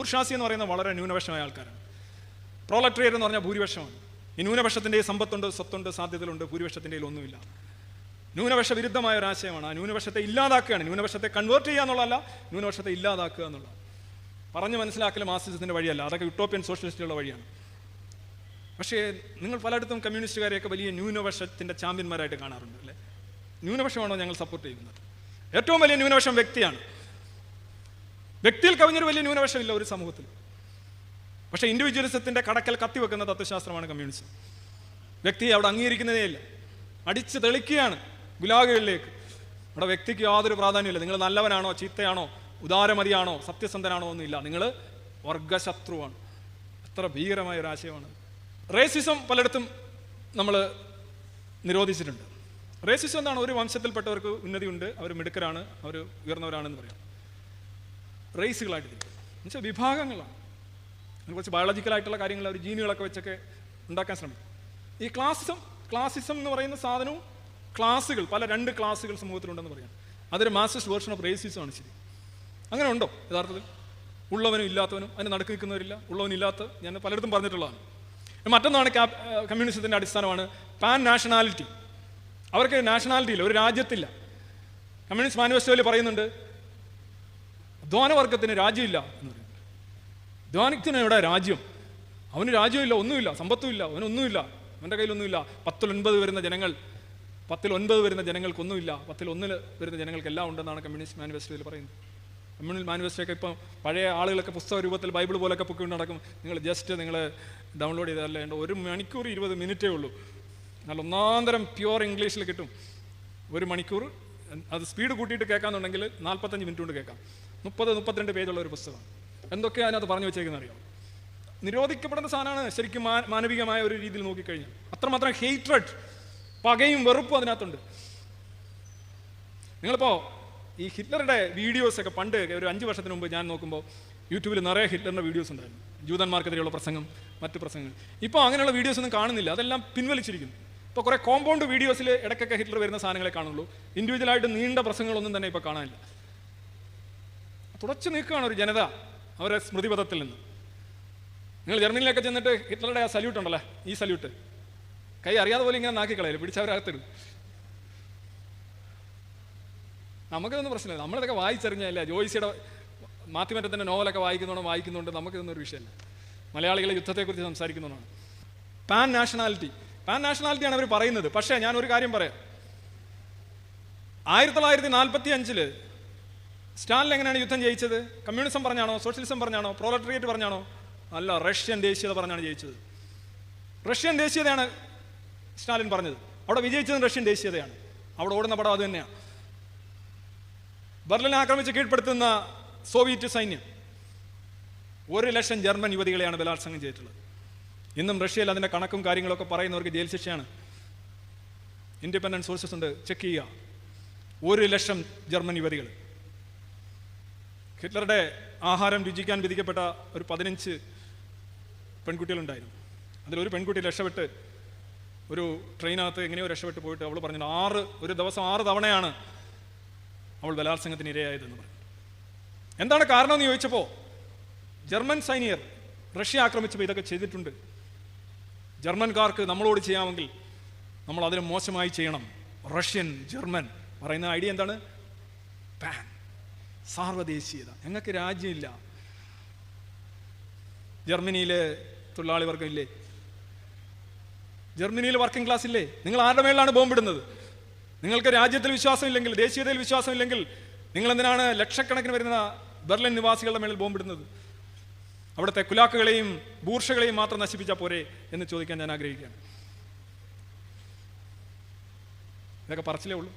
Bourgeoisie എന്ന് പറയുന്നത് വളരെ ന്യൂനപക്ഷമായ ആൾക്കാരാണ്. പ്രോലറ്റേറിയറ്റ് എന്ന് പറഞ്ഞാൽ ഭൂരിപക്ഷമാണ്. ഈ ന്യൂനപക്ഷത്തിൻ്റെ സമ്പത്തുണ്ട്, സ്വത്തുണ്ട്, സാധ്യതകളുണ്ട്, ഭൂരിപക്ഷത്തിൻ്റെ ഒന്നുമില്ല. ന്യൂനപക്ഷ വിരുദ്ധമായ ഒരാശയമാണ്. ആ ന്യൂനപക്ഷത്തെ ഇല്ലാതാക്കുകയാണ്. ന്യൂനപക്ഷത്തെ കൺവേർട്ട് ചെയ്യുക എന്നുള്ളതല്ല, ന്യൂനപക്ഷത്തെ ഇല്ലാതാക്കുക എന്നുള്ളത്. പറഞ്ഞ് മനസ്സിലാക്കൽ മാർക്സിസത്തിൻ്റെ വഴിയല്ല, അതൊക്കെ യൂട്ടോപ്യൻ സോഷ്യലിസ്റ്റുകളുടെ വഴിയാണ്. പക്ഷേ നിങ്ങൾ പലയിടത്തും കമ്മ്യൂണിസ്റ്റുകാരെയൊക്കെ വലിയ ന്യൂനപക്ഷത്തിൻ്റെ ചാമ്പ്യന്മാരായിട്ട് കാണാറുണ്ട് അല്ലേ? ന്യൂനപക്ഷമാണോ ഞങ്ങൾ സപ്പോർട്ട് ചെയ്യുന്നത്? ഏറ്റവും വലിയ ന്യൂനപക്ഷം വ്യക്തിയാണ്. വ്യക്തിയിൽ കവിഞ്ഞൊരു വലിയ ന്യൂനപക്ഷമില്ല ഒരു സമൂഹത്തിൽ. പക്ഷേ ഇൻഡിവിജ്വലിസത്തിൻ്റെ കടക്കൽ കത്തിവെക്കുന്ന തത്വശാസ്ത്രമാണ് കമ്മ്യൂണിസം. വ്യക്തിയെ അവിടെ അംഗീകരിക്കുന്നതേ ഇല്ല, അടിച്ച് തെളിക്കുകയാണ് ഗുലാഗുകളിലേക്ക്. അവിടെ വ്യക്തിക്ക് യാതൊരു പ്രാധാന്യമില്ല. നിങ്ങൾ നല്ലവനാണോ ചീത്തയാണോ ഉദാരമതിയാണോ സത്യസന്ധനാണോ ഒന്നുമില്ല, നിങ്ങൾ വർഗശത്രുവാണ്. എത്ര ഭീകരമായ ഒരു ആശയമാണ്. റേസിസം പലയിടത്തും നമ്മൾ നിരോധിച്ചിട്ടുണ്ട്. റേസിസം എന്താണ്? ഒരു വംശത്തിൽപ്പെട്ടവർക്ക് ഉന്നതിയുണ്ട്, അവർ മിടുക്കരാണ്, അവർ ഉയർന്നവരാണെന്ന് പറയാം. റേസുകളായിട്ട് തിരിക്കും എന്നുവെച്ചാൽ വിഭാഗങ്ങളാണ്. കുറച്ച് ബയോളജിക്കലായിട്ടുള്ള കാര്യങ്ങൾ അവർ ജീനുകളൊക്കെ വെച്ചൊക്കെ ഉണ്ടാക്കാൻ ശ്രമിക്കും. ഈ ക്ലാസിസം എന്ന് പറയുന്ന സാധനവും ക്ലാസ്സുകൾ, രണ്ട് ക്ലാസ്സുകൾ സമൂഹത്തിലുണ്ടെന്ന് പറയാം. അതൊരു മാർക്സിസ്റ്റ് വേർഷൻ ഓഫ് റേസിസം ആണ്. ശരി, അങ്ങനെ ഉണ്ടോ യഥാർത്ഥത്തിൽ? ഉള്ളവനും ഇല്ലാത്തവനും, അതിന് നടുക്ക് നിൽക്കുന്നവരില്ല, ഉള്ളവനും ഇല്ലാത്ത, ഞാൻ പലയിടത്തും പറഞ്ഞിട്ടുള്ളതാണ്. മറ്റൊന്നാണ് കമ്മ്യൂണിസത്തിൻ്റെ അടിസ്ഥാനമാണ് പാൻ നാഷണാലിറ്റി. അവർക്ക് നാഷണാലിറ്റി ഇല്ല, ഒരു രാജ്യത്തില്ല. കമ്മ്യൂണിസ്റ്റ് മാനിഫെസ്റ്റോയിൽ പറയുന്നുണ്ട് അധ്വാനവർഗത്തിന് രാജ്യമില്ല എന്ന് പറയുന്നത്. അധ്വാനിക്കുന്ന എവിടെ രാജ്യം? അവന് രാജ്യമില്ല, ഒന്നുമില്ല, സമ്പത്തുമില്ല, അവനൊന്നുമില്ല, അവൻ്റെ കയ്യിലൊന്നുമില്ല. 10-9 വരുന്ന ജനങ്ങൾക്കൊന്നുമില്ല, 10-1 വരുന്ന ജനങ്ങൾക്കെല്ലാം ഉണ്ടെന്നാണ് കമ്മ്യൂണിസ്റ്റ് മാനിഫെസ്റ്റോയിൽ പറയുന്നത്. കമ്മ്യൂണിസ്റ്റ് മാനിഫെസ്റ്റോയൊക്കെ ഇപ്പം പഴയ ആളുകളൊക്കെ പുസ്തക രൂപത്തിൽ ബൈബിൾ പോലൊക്കെ പൊക്കി നടക്കും. നിങ്ങൾ ഡൗൺലോഡ് ചെയ്താലേ 1 മണിക്കൂർ 20 മിനിറ്റേ ഉള്ളൂ. നല്ല ഒന്നാന്തരം പ്യുവർ ഇംഗ്ലീഷിൽ കിട്ടും. 1 മണിക്കൂർ അത് സ്പീഡ് കൂട്ടിയിട്ട് കേൾക്കാന്നുണ്ടെങ്കിൽ 45 മിനിറ്റ് കൊണ്ട് കേൾക്കാം. 30-32 പേജുള്ള ഒരു പുസ്തകം. എന്തൊക്കെയാണ് അതിനകത്ത് പറഞ്ഞു വെച്ചേക്കുന്നത് അറിയാം. നിരോധിക്കപ്പെടുന്ന സാധനമാണ് ശരിക്കും മാനവികമായ ഒരു രീതിയിൽ നോക്കിക്കഴിഞ്ഞാൽ. അത്രമാത്രം ഹെയ്റ്റ്രഡ്, പകയും വെറുപ്പും അതിനകത്തുണ്ട്. നിങ്ങളിപ്പോൾ ഈ ഹിറ്റ്ലറുടെ വീഡിയോസൊക്കെ പണ്ട് ഒരു 5 വർഷത്തിന് മുമ്പ് ഞാൻ നോക്കുമ്പോൾ യൂട്യൂബിൽ നിറയെ ഹിറ്റ്ലറിൻ്റെ വീഡിയോസ് ഉണ്ടായിരുന്നു. ജൂതന്മാർക്കെതിരെയുള്ള പ്രസംഗം, മറ്റ് പ്രസംഗങ്ങൾ. ഇപ്പോൾ അങ്ങനെയുള്ള വീഡിയോസ് ഒന്നും കാണുന്നില്ല, അതെല്ലാം പിൻവലിച്ചിരിക്കുന്നു. ഇപ്പോൾ കുറേ കോമ്പൗണ്ട് വീഡിയോസിൽ ഇടയ്ക്കൊക്കെ ഹിറ്റ്ലർ വരുന്ന സാധനങ്ങളെ കാണുള്ളൂ. ഇൻഡിവിജ്വലായിട്ട് നീണ്ട പ്രസംഗങ്ങളൊന്നും തന്നെ ഇപ്പോൾ കാണാനില്ല. തുടച്ചു നീക്കുകയാണ് ഒരു ജനത അവരെ സ്മൃതിപഥത്തിൽ നിന്ന്. നിങ്ങൾ ജർമ്മനിയിലൊക്കെ ചെന്നിട്ട് ഹിറ്റ്ലറുടെ ആ സല്യൂട്ട് ഉണ്ടല്ലോ, ഈ സല്യൂട്ട് കൈ അറിയാതെ പോലെ ഇങ്ങനെ നാക്കിക്കളയല്ലേ, പിടിച്ചവരകത്തിടും. നമുക്കിതൊന്നും പ്രശ്നമില്ല, നമ്മളിതൊക്കെ വായിച്ചറിഞ്ഞല്ലേ. ജോയിസിയുടെ മാത്യുമറ്റത്തിൻ്റെ നോവലൊക്കെ വായിക്കുന്നുണ്ട്. നമുക്കിതൊന്നും ഒരു വിഷയമല്ല. മലയാളികളെ യുദ്ധത്തെക്കുറിച്ച് സംസാരിക്കുന്നതാണ്. പാൻ നാഷണാലിറ്റിയാണ് അവർ പറയുന്നത്. പക്ഷേ ഞാൻ ഒരു കാര്യം പറയാം. 1945 സ്റ്റാലിൻ എങ്ങനെയാണ് യുദ്ധം ജയിച്ചത്? കമ്മ്യൂണിസം പറഞ്ഞാണോ, സോഷ്യലിസം പറഞ്ഞാണോ, പ്രോലറ്റേറിയറ്റ് പറഞ്ഞാണോ? അല്ല, റഷ്യൻ ദേശീയത പറഞ്ഞാണ് ജയിച്ചത്. റഷ്യൻ ദേശീയതയാണ് സ്റ്റാലിൻ പറഞ്ഞത്. അവിടെ വിജയിച്ചതും റഷ്യൻ ദേശീയതയാണ്. അവിടെ ഓടുന്ന പടം അത് തന്നെയാണ്. ബെർലിനെ ആക്രമിച്ച് കീഴ്പ്പെടുത്തുന്ന സോവിയറ്റ് സൈന്യം 1 ലക്ഷം ജർമ്മൻ യുവതികളെയാണ് ബലാത്സംഗം ചെയ്തിട്ടുള്ളത്. ഇന്നും റഷ്യയിൽ അതിൻ്റെ കണക്കും കാര്യങ്ങളൊക്കെ പറയുന്നവർക്ക് ജയിൽ ശിക്ഷയാണ്. ഇൻഡിപെൻഡൻറ്റ് സോഴ്സസ് ഉണ്ട്, ചെക്ക് ചെയ്യുക. 1 ലക്ഷം ജർമ്മൻ യുവതികൾ. ഹിറ്റ്ലറുടെ ആഹാരം രുചിക്കാൻ വിധിക്കപ്പെട്ട ഒരു 15 പെൺകുട്ടികളുണ്ടായിരുന്നു. അതിലൊരു പെൺകുട്ടി രക്ഷപ്പെട്ട് ഒരു ട്രെയിനകത്ത് എങ്ങനെയോ രക്ഷപ്പെട്ട് പോയിട്ട് അവൾ പറഞ്ഞു ഒരു ദിവസം 6 തവണയാണ് അവൾ ബലാത്സംഗത്തിന് ഇരയായതെന്ന് പറഞ്ഞു. എന്താണ് കാരണം എന്ന് ചോദിച്ചപ്പോൾ ജർമ്മൻ സൈനികർ റഷ്യ ആക്രമിച്ചപ്പോൾ ഇതൊക്കെ ചെയ്തിട്ടുണ്ട്. ജർമ്മൻകാർക്ക് നമ്മളോട് ചെയ്യാമെങ്കിൽ നമ്മൾ അതിന് മോശമായി ചെയ്യണം. ജർമ്മൻ പറയുന്ന ഐഡിയ എന്താണ്? പാൻ, സാർവദേശീയത. ഞങ്ങൾക്ക് രാജ്യമില്ല. ജർമ്മനിയിലെ തൊഴിലാളി വർഗം ഇല്ലേ? ജർമ്മനിയിൽ വർക്കിംഗ് ക്ലാസ് ഇല്ലേ? നിങ്ങൾ ആരുടെ മേലാണ് ബോംബിടുന്നത്? നിങ്ങൾക്ക് രാജ്യത്തിൽ വിശ്വാസമില്ലെങ്കിൽ, ദേശീയതയിൽ വിശ്വാസമില്ലെങ്കിൽ നിങ്ങൾ എന്തിനാണ് ലക്ഷക്കണക്കിന് വരുന്ന ബെർലിൻ നിവാസികളുടെ മേളിൽ ബോംബിടുന്നത്? അവിടുത്തെ കുലാക്കുകളെയും ബൂർഷകളെയും മാത്രം നശിപ്പിച്ചാൽ പോരെ എന്ന് ചോദിക്കാൻ ഞാൻ ആഗ്രഹിക്കുകയാണ്. ഇതൊക്കെ പറച്ചിലേ ഉള്ളൂ.